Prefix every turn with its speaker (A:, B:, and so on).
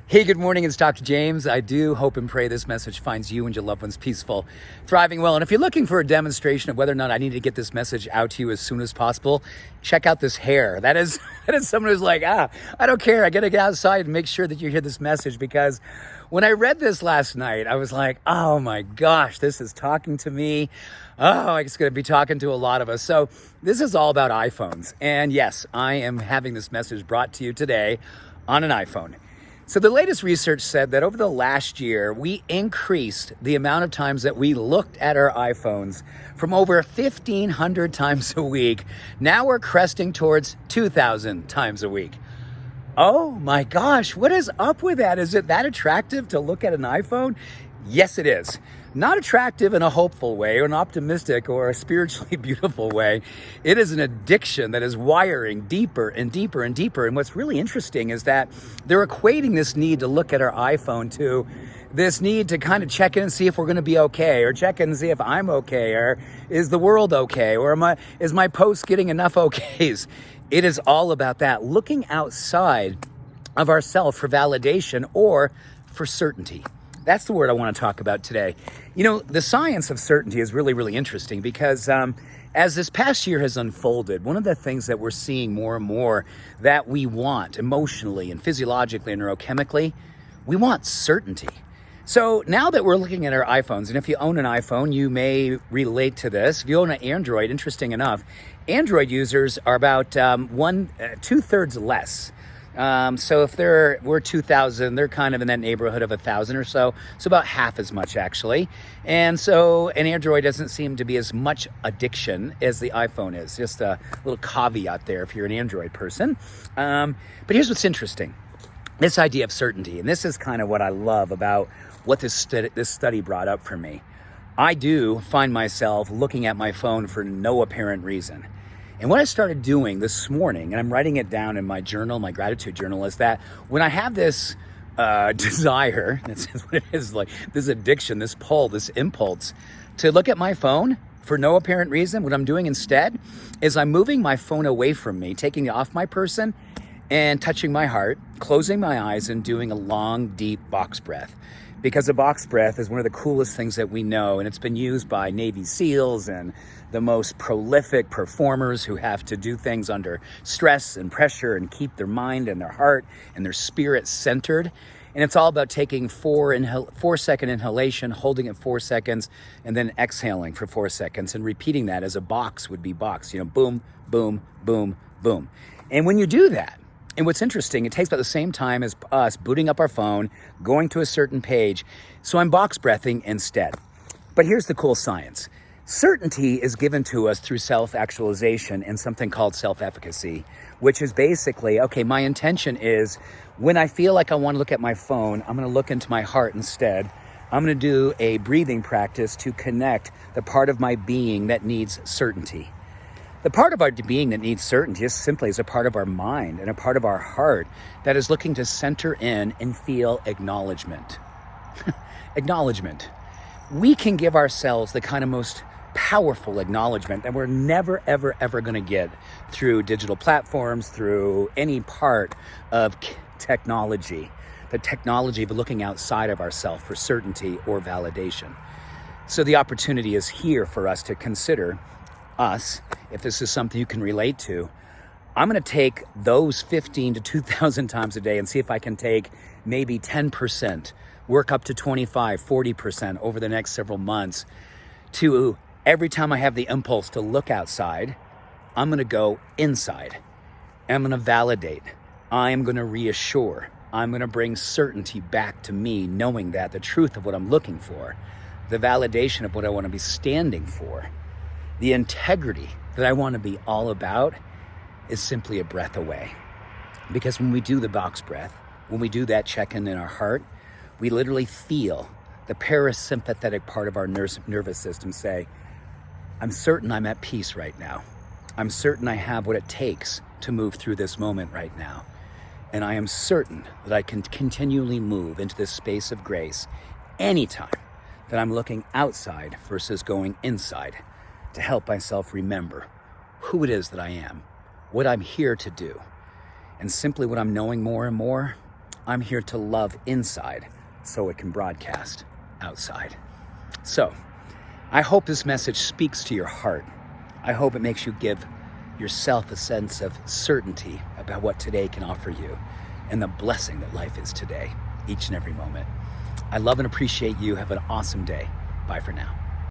A: Hey, good morning. It's Dr. James. I do hope and pray this message finds you and your loved ones peaceful, thriving well. And if you're looking for a demonstration of whether or not I need to get this message out to you as soon as possible, check out this hair. That is someone who's like, I don't care. I got to get outside and make sure that you hear this message, because when I read this last night, I was like, oh my gosh, this is talking to me. Oh, it's going to be talking to a lot of us. So this is all about iPhones. And yes, I am having this message brought to you today on an iPhone. So the latest research said that over the last year, we increased the amount of times that we looked at our iPhones from over 1,500 times a week. Now we're cresting towards 2,000 times a week. Oh my gosh, what is up with that? Is it that attractive to look at an iPhone? Yes, it is. Not attractive in a hopeful way or an optimistic or a spiritually beautiful way. It is an addiction that is wiring deeper and deeper and deeper. And what's really interesting is that they're equating this need to look at our iPhone to this need to kind of check in and see if we're going to be okay, or check in and see if I'm okay, or is the world okay, or is my post getting enough okays? It is all about that, looking outside of ourselves for validation or for certainty. That's the word I want to talk about today. You know, the science of certainty is really, really interesting because as this past year has unfolded, one of the things that we're seeing more and more that we want emotionally and physiologically and neurochemically, we want certainty. So now that we're looking at our iPhones, and if you own an iPhone, you may relate to this. If you own an Android, interesting enough, Android users are about 2/3 less. So if we're 2,000, they're kind of in that neighborhood of 1,000 or so. So about half as much, actually. And so an Android doesn't seem to be as much addiction as the iPhone is. Just a little caveat there if you're an Android person. But here's what's interesting. This idea of certainty. And this is kind of what I love about what this study brought up for me. I do find myself looking at my phone for no apparent reason. And what I started doing this morning, and I'm writing it down in my journal, my gratitude journal, is that when I have this desire, that's what it is, like this addiction, this pull, this impulse to look at my phone for no apparent reason, what I'm doing instead is I'm moving my phone away from me, taking it off my person and touching my heart, closing my eyes and doing a long, deep box breath. Because a box breath is one of the coolest things that we know, and it's been used by Navy SEALs and the most prolific performers who have to do things under stress and pressure and keep their mind and their heart and their spirit centered. And it's all about taking 4-second inhalation, holding it 4 seconds, and then exhaling for 4 seconds and repeating that as a box would be box, boom, boom, boom, boom. And when you do that, and what's interesting, it takes about the same time as us booting up our phone, going to a certain page. So I'm box breathing instead. But here's the cool science. Certainty is given to us through self-actualization and something called self-efficacy, which is basically, okay, my intention is when I feel like I want to look at my phone, I'm going to look into my heart instead. I'm going to do a breathing practice to connect the part of my being that needs certainty. The part of our being that needs certainty just simply is a part of our mind and a part of our heart that is looking to center in and feel acknowledgement. Acknowledgement. We can give ourselves the kind of most powerful acknowledgement that we're never, ever, ever going to get through digital platforms, through any part of technology. The technology of looking outside of ourselves for certainty or validation. So the opportunity is here for us to consider us, if this is something you can relate to. I'm going to take those 15 to 2,000 times a day and see if I can take maybe 10%, work up to 25, 40% over the next several months to every time I have the impulse to look outside, I'm going to go inside. I'm going to validate. I'm going to reassure. I'm going to bring certainty back to me, knowing that the truth of what I'm looking for, the validation of what I want to be standing for, the integrity that I want to be all about is simply a breath away. Because when we do the box breath, when we do that check-in in our heart, we literally feel the parasympathetic part of our nervous system say, I'm certain I'm at peace right now. I'm certain I have what it takes to move through this moment right now. And I am certain that I can continually move into this space of grace anytime that I'm looking outside versus going inside, to help myself remember who it is that I am, what I'm here to do. And simply what I'm knowing more and more I'm here to love inside so it can broadcast outside. So I hope this message speaks to your heart. I hope it makes you give yourself a sense of certainty about what today can offer you and the blessing that life is today, each and every moment. I love and appreciate you. Have an awesome day. Bye for now.